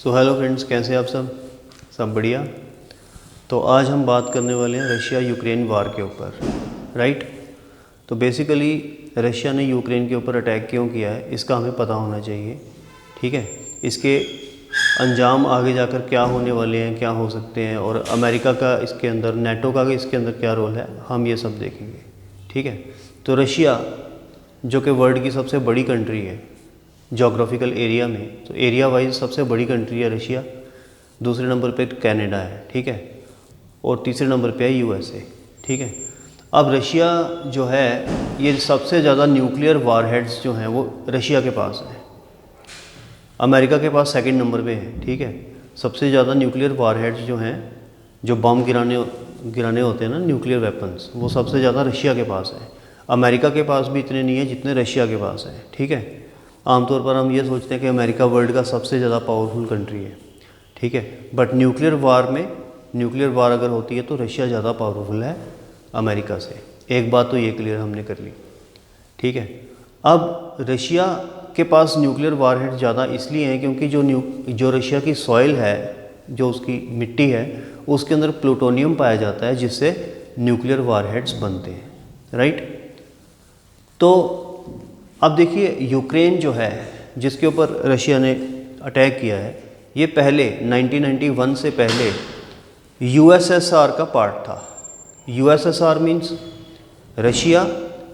Hello friends, कैसे हैं आप सब बढ़िया। तो आज हम बात करने वाले हैं रशिया यूक्रेन वार के ऊपर, राइट। तो बेसिकली रशिया ने यूक्रेन के ऊपर अटैक क्यों किया है इसका हमें पता होना चाहिए, ठीक है। इसके अंजाम आगे जाकर क्या होने वाले हैं, क्या हो सकते हैं, और अमेरिका का इसके अंदर, नेटो का इसके अंदर क्या रोल है, हम ये सब देखेंगे, ठीक है। तो रशिया जो कि वर्ल्ड की सबसे बड़ी कंट्री है जोग्राफिकल एरिया में, तो एरिया वाइज सबसे बड़ी कंट्री है रशिया। दूसरे नंबर पे कनाडा है, ठीक है, और तीसरे नंबर पे है यूएसए, ठीक है। अब रशिया जो है ये सबसे ज़्यादा न्यूक्लियर वारहेड्स जो हैं वो रशिया के पास है। अमेरिका के पास सेकंड नंबर पे है, ठीक है। सबसे ज़्यादा न्यूक्लियर वारहेड्स जो हैं, जो बम गिराने होते हैं ना, न्यूक्लियर वेपन्स, वो सबसे ज़्यादा रशिया के पास है। अमेरिका के पास भी इतने नहीं है जितने रशिया के पास है, ठीक है। आमतौर पर हम ये सोचते हैं कि अमेरिका वर्ल्ड का सबसे ज़्यादा पावरफुल कंट्री है, ठीक है। बट न्यूक्लियर वार अगर होती है तो रशिया ज़्यादा पावरफुल है अमेरिका से। एक बात तो ये क्लियर हमने कर ली, ठीक है। अब रशिया के पास न्यूक्लियर वारहेड ज़्यादा इसलिए हैं क्योंकि जो रशिया की सॉइल है, जो उसकी मिट्टी है, उसके अंदर प्लूटोनियम पाया जाता है जिससे न्यूक्लियर वारहेड्स बनते हैं, राइट। तो अब देखिए यूक्रेन जो है जिसके ऊपर रशिया ने अटैक किया है, ये पहले 1991 से पहले यूएसएसआर का पार्ट था। USSR means Russia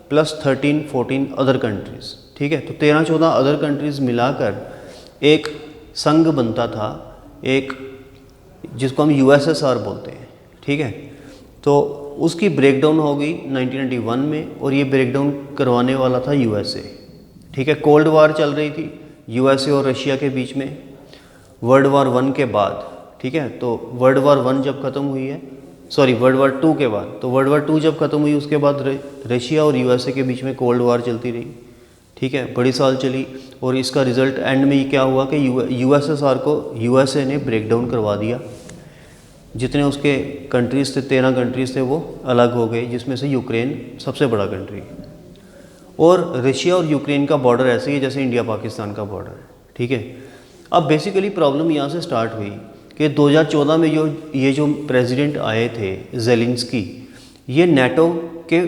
plus 13-14 other countries, ठीक है। तो 13-14 अदर कंट्रीज़ मिलाकर एक संघ बनता था, एक जिसको हम यूएसएसआर बोलते हैं, ठीक है। तो उसकी ब्रेकडाउन हो गई 1991 में, और ये ब्रेकडाउन करवाने वाला था यूएसए, ठीक है। कोल्ड वार चल रही थी यूएसए और रशिया के बीच में वर्ल्ड वार 1 के बाद, ठीक है। तो वर्ल्ड वार 1 जब ख़त्म हुई है, वर्ल्ड वार 2 के बाद, तो वर्ल्ड वार 2 जब ख़त्म हुई उसके बाद रशिया और यूएसए के बीच में कोल्ड वार चलती रही, ठीक है, बड़ी साल चली। और इसका रिज़ल्ट एंड में ये क्या हुआ कि यूएसएसआर को यूएसए ने ब्रेकडाउन करवा दिया। जितने उसके कंट्रीज़ थे, 13 कंट्रीज़ थे, वो अलग हो गए, जिसमें से यूक्रेन सबसे बड़ा कंट्री है। और रशिया और यूक्रेन का बॉर्डर ऐसे ही है जैसे इंडिया पाकिस्तान का बॉर्डर है, ठीक है। अब बेसिकली प्रॉब्लम यहाँ से स्टार्ट हुई कि 2014 में ये जो प्रेसिडेंट आए थे ज़ेलेंस्की, ये नेटो के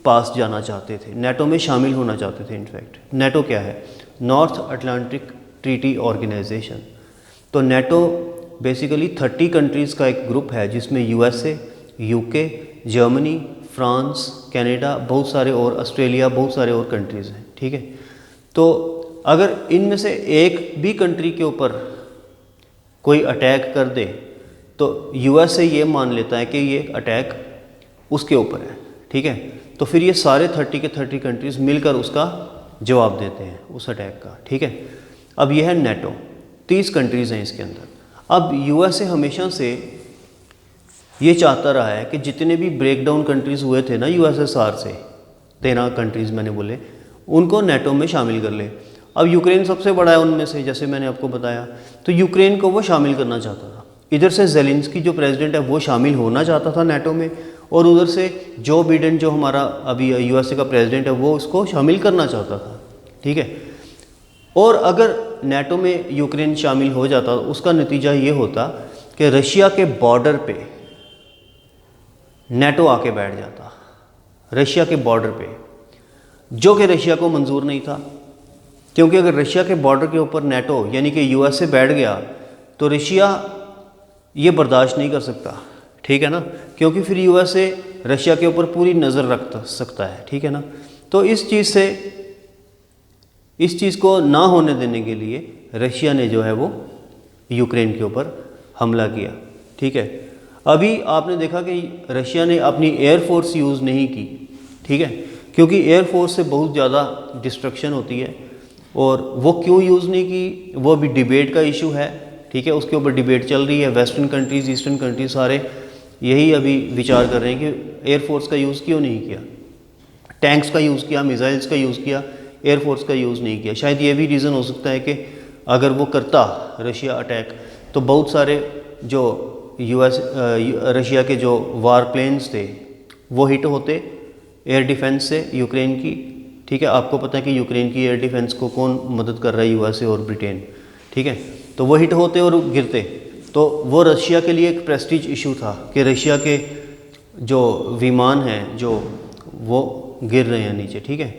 पास जाना चाहते थे, नेटो में शामिल होना चाहते थे। इनफैक्ट नेटो क्या है? North Atlantic Treaty Organization. तो नेटो बेसिकली 30 कंट्रीज़ का एक ग्रुप है जिसमें USA, UK, Germany, France, Canada, बहुत सारे और, ऑस्ट्रेलिया, बहुत सारे और कंट्रीज़ हैं, ठीक है। तो अगर इनमें से एक भी कंट्री के ऊपर कोई अटैक कर दे तो यूएसए ये मान लेता है कि ये अटैक उसके ऊपर है, ठीक है। तो फिर ये सारे 30 के 30 कंट्रीज़ मिलकर उसका जवाब देते हैं उस अटैक का, ठीक है। अब ये है नेटो, 30 कंट्रीज़ हैं इसके अंदर। अब यूएसए हमेशा से ये चाहता रहा है कि जितने भी ब्रेकडाउन कंट्रीज़ हुए थे ना यूएसएसआर से, 13 कंट्रीज़ मैंने बोले, उनको नेटो में शामिल कर ले। अब यूक्रेन सबसे बड़ा है उनमें से, जैसे मैंने आपको बताया, तो यूक्रेन को वो शामिल करना चाहता था। इधर से ज़ेलेंस्की जो प्रेसिडेंट है वो शामिल होना चाहता था नेटो में, और उधर से जो बिडेन जो हमारा अभी यूएसए का प्रेसिडेंट है वो उसको शामिल करना चाहता था, ठीक है। और अगर नेटो में यूक्रेन शामिल हो जाता तो उसका नतीजा ये होता कि रशिया के बॉर्डर पे नेटो आके बैठ जाता, रशिया के बॉर्डर पे, जो कि रशिया को मंजूर नहीं था। क्योंकि अगर रशिया के बॉर्डर के ऊपर नेटो यानी कि यूएसए बैठ गया तो रशिया ये बर्दाश्त नहीं कर सकता, ठीक है ना, क्योंकि फिर यूएसए रशिया के ऊपर पूरी नज़र रख सकता है, ठीक है ना। तो इस चीज़ को ना होने देने के लिए रशिया ने जो है वो यूक्रेन के ऊपर हमला किया, ठीक है। अभी आपने देखा कि रशिया ने अपनी एयरफोर्स यूज़ नहीं की, ठीक है, क्योंकि एयरफोर्स से बहुत ज़्यादा डिस्ट्रक्शन होती है। और वो क्यों यूज़ नहीं की, वो अभी डिबेट का इशू है, ठीक है, उसके ऊपर डिबेट चल रही है। वेस्टर्न कंट्रीज़, ईस्टर्न कंट्रीज सारे यही अभी विचार कर रहे हैं कि एयरफोर्स का यूज़ क्यों नहीं किया। टैंक्स का यूज़ किया, मिसाइल्स का यूज़ किया, एयरफोर्स का यूज़ नहीं किया। शायद ये भी रीज़न हो सकता है कि अगर वो करता रशिया अटैक तो बहुत सारे जो रशिया के जो वार प्लेन्स थे वो हिट होते एयर डिफेंस से यूक्रेन की, ठीक है। आपको पता है कि यूक्रेन की एयर डिफेंस को कौन मदद कर रहा है? यूएसए और ब्रिटेन, ठीक है। तो वो हिट होते और गिरते, तो वो रशिया के लिए एक प्रेस्टीज इशू था कि रशिया के जो विमान हैं जो वो गिर रहे हैं नीचे, ठीक है।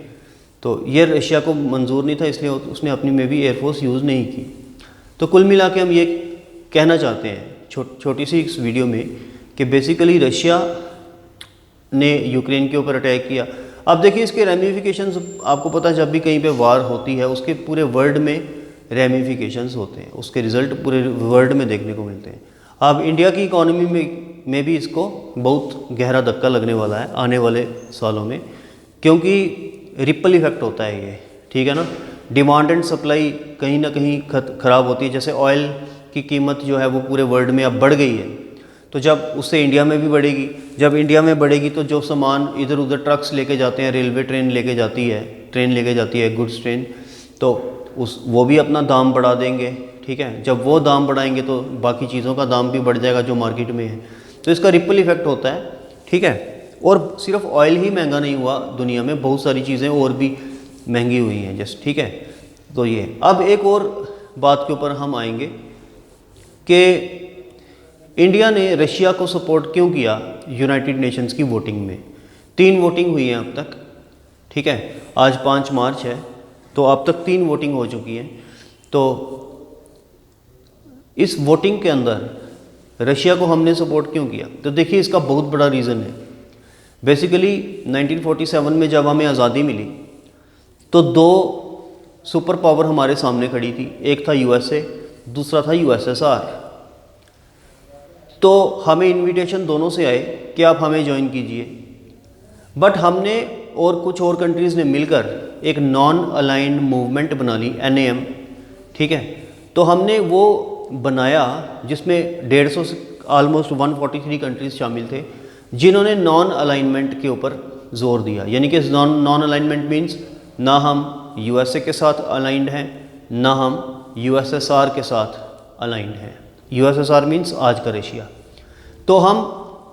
तो ये रशिया को मंजूर नहीं था, इसलिए उसने अपनी में भी एयरफोर्स यूज़ नहीं की। तो कुल मिला के हम ये कहना चाहते हैं छोटी सी इस वीडियो में कि बेसिकली रशिया ने यूक्रेन के ऊपर अटैक किया। अब देखिए इसके रेमिफिकेशंस, आपको पता है जब भी कहीं पे वार होती है उसके पूरे वर्ल्ड में रेमिफिकेशंस होते हैं, उसके रिज़ल्ट पूरे वर्ल्ड में देखने को मिलते हैं। अब इंडिया की इकॉनमी में भी इसको बहुत गहरा धक्का लगने वाला है आने वाले सालों में, क्योंकि रिपल इफेक्ट होता है ये, ठीक है ना। डिमांड एंड सप्लाई कहीं ना कहीं ख़राब होती है। जैसे ऑयल की कीमत जो है वो पूरे वर्ल्ड में अब बढ़ गई है, तो जब उससे इंडिया में भी बढ़ेगी, जब इंडिया में बढ़ेगी तो जो सामान इधर उधर ट्रक्स लेके जाते हैं, रेलवे ट्रेन लेके जाती है गुड्स ट्रेन, तो वो भी अपना दाम बढ़ा देंगे, ठीक है। जब वो दाम बढ़ाएंगे तो बाकी चीज़ों का दाम भी बढ़ जाएगा जो मार्केट में है, तो इसका रिपल इफेक्ट होता है, ठीक है। और सिर्फ ऑयल ही महंगा नहीं हुआ, दुनिया में बहुत सारी चीज़ें और भी महंगी हुई हैं जस्ट, ठीक है। तो ये अब एक और बात के ऊपर हम आएंगे कि इंडिया ने रशिया को सपोर्ट क्यों किया यूनाइटेड नेशंस की वोटिंग में। 3 वोटिंग हुई हैं अब तक, ठीक है। आज 5 मार्च है, तो अब तक 3 वोटिंग हो चुकी है। तो इस वोटिंग के अंदर रशिया को हमने सपोर्ट क्यों किया, तो देखिए इसका बहुत बड़ा रीज़न है। बेसिकली 1947 में जब हमें आज़ादी मिली तो 2 सुपर पावर हमारे सामने खड़ी थी, एक था यूएसए, दूसरा था यूएसएसआर। तो हमें इनविटेशन दोनों से आए कि आप हमें ज्वाइन कीजिए, बट हमने और कुछ और कंट्रीज़ ने मिलकर एक नॉन अलाइंड मूवमेंट बना ली, NAM, ठीक है। तो हमने वो बनाया जिसमें 150 से ऑलमोस्ट 143 कंट्रीज़ शामिल थे जिन्होंने नॉन अलाइनमेंट के ऊपर जोर दिया। यानी कि नॉन अलाइनमेंट मीन्स ना हम यूएसए के साथ अलाइंड हैं, ना हम यूएसएसआर के साथ अलाइंड हैं। यूएसएसआर मीन्स आज का रशिया। तो हम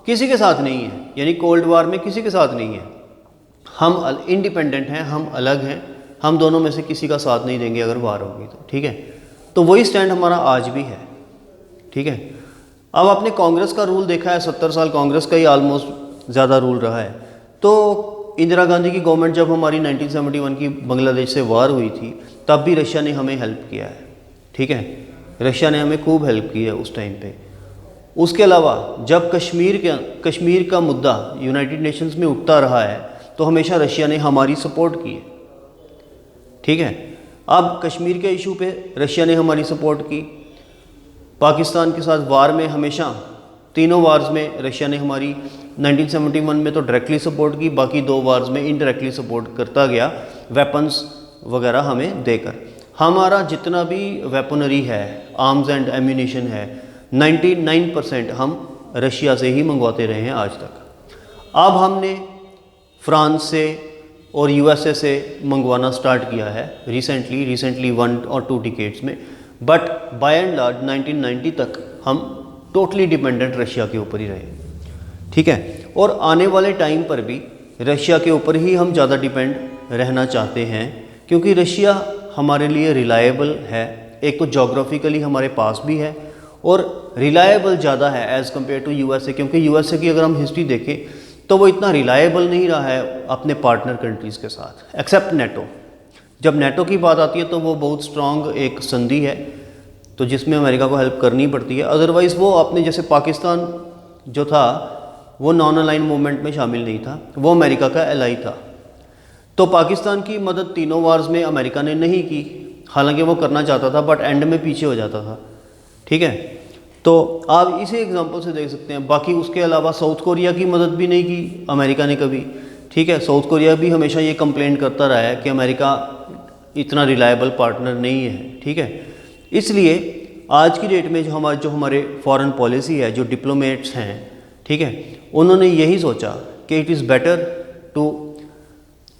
किसी के साथ नहीं हैं, यानी कोल्ड वार में किसी के साथ नहीं है, हम इंडिपेंडेंट हैं, हम अलग हैं, हम दोनों में से किसी का साथ नहीं देंगे अगर वार होगी तो, ठीक है। तो वही स्टैंड हमारा आज भी है, ठीक है। अब आपने कांग्रेस का रूल देखा है, 70 साल कांग्रेस का ही ऑलमोस्ट ज़्यादा रूल रहा है। तो इंदिरा गांधी की गवर्नमेंट जब हमारी 1971 की बांग्लादेश से वार हुई थी तब भी रशिया ने हमें हेल्प किया है, ठीक है। रशिया ने हमें खूब हेल्प की है उस टाइम पे। उसके अलावा जब कश्मीर का मुद्दा यूनाइटेड नेशंस में उठता रहा है तो हमेशा रशिया ने हमारी सपोर्ट की है, ठीक है। अब कश्मीर के इशू पे रशिया ने हमारी सपोर्ट की। पाकिस्तान के साथ वार में हमेशा तीनों वार्स में रशिया ने हमारी 1971 में तो डायरेक्टली सपोर्ट की, बाकी 2 वार्स में इनडायरेक्टली सपोर्ट करता गया, वेपन्स वगैरह हमें देकर। हमारा जितना भी वेपनरी है, आर्म्स एंड एम्यूनिशन है, 99% हम रशिया से ही मंगवाते रहे हैं आज तक। अब हमने फ्रांस से और यूएसए से मंगवाना स्टार्ट किया है रिसेंटली 1 और 2 डिकेड्स में, बट बाय एंड लार्ज 1990 तक हम टोटली डिपेंडेंट रशिया के ऊपर ही रहे, ठीक है। और आने वाले टाइम पर भी रशिया के ऊपर ही हम ज़्यादा डिपेंड रहना चाहते हैं, क्योंकि रशिया हमारे लिए रिलायबल है। एक तो जोग्राफिकली हमारे पास भी है और रिलायबल ज़्यादा है एज़ कम्पेयर टू यूएसए, क्योंकि यूएसए की अगर हम हिस्ट्री देखें तो वो इतना रिलायबल नहीं रहा है अपने पार्टनर कंट्रीज़ के साथ, एक्सेप्ट नेटो। जब नेटो की बात आती है तो वो बहुत स्ट्रॉन्ग एक संधि है, तो जिसमें अमेरिका को हेल्प करनी पड़ती है। अदरवाइज़ वो अपने जैसे पाकिस्तान जो था वो नॉन अलाइन मूवमेंट में शामिल नहीं था, वो अमेरिका का एलाई था। तो पाकिस्तान की मदद तीनों वार्स में अमेरिका ने नहीं की, हालांकि वो करना चाहता था बट एंड में पीछे हो जाता था, ठीक है। तो आप इसी एग्जांपल से देख सकते हैं। बाकी उसके अलावा साउथ कोरिया की मदद भी नहीं की अमेरिका ने कभी, ठीक है। साउथ कोरिया भी हमेशा ये कंप्लेन करता रहा है कि अमेरिका इतना रिलायबल पार्टनर नहीं है, ठीक है। इसलिए आज की डेट में जो हमारे फॉरेन पॉलिसी है, जो डिप्लोमेट्स हैं, ठीक है, उन्होंने यही सोचा कि it is better to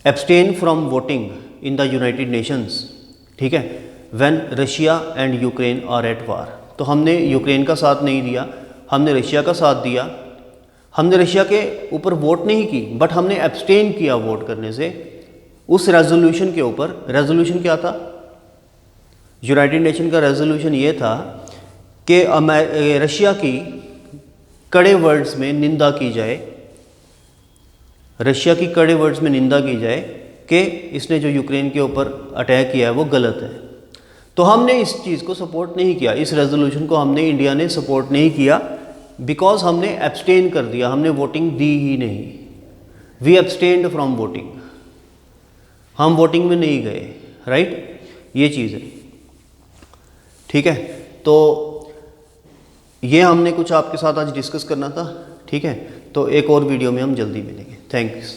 abstain from voting in the United Nations, ठीक है, when Russia and Ukraine are at war. तो हमने यूक्रेन का साथ नहीं दिया, हमने रशिया का साथ दिया। हमने रशिया के ऊपर वोट नहीं की, बट हमने एब्सटेन किया वोट करने से उस रेजोल्यूशन के ऊपर। रेजोल्यूशन क्या था? यूनाइटेड नेशन का रेजोल्यूशन ये था कि रशिया की कड़े वर्ड्स में निंदा की जाए, रशिया की कड़े वर्ड्स में निंदा की जाए कि इसने जो यूक्रेन के ऊपर अटैक किया है वो गलत है। तो हमने इस चीज़ को सपोर्ट नहीं किया, इस रेजोल्यूशन को हमने, इंडिया ने सपोर्ट नहीं किया, बिकॉज हमने एब्सटेन कर दिया, हमने वोटिंग दी ही नहीं। वी एब्सटेन्ड फ्रॉम वोटिंग, हम वोटिंग में नहीं गए, राइट। ये चीज़ है, ठीक है। तो ये हमने कुछ आपके साथ आज डिस्कस करना था, ठीक है। तो एक और वीडियो में हम जल्दी मिलेंगे। थैंक्स।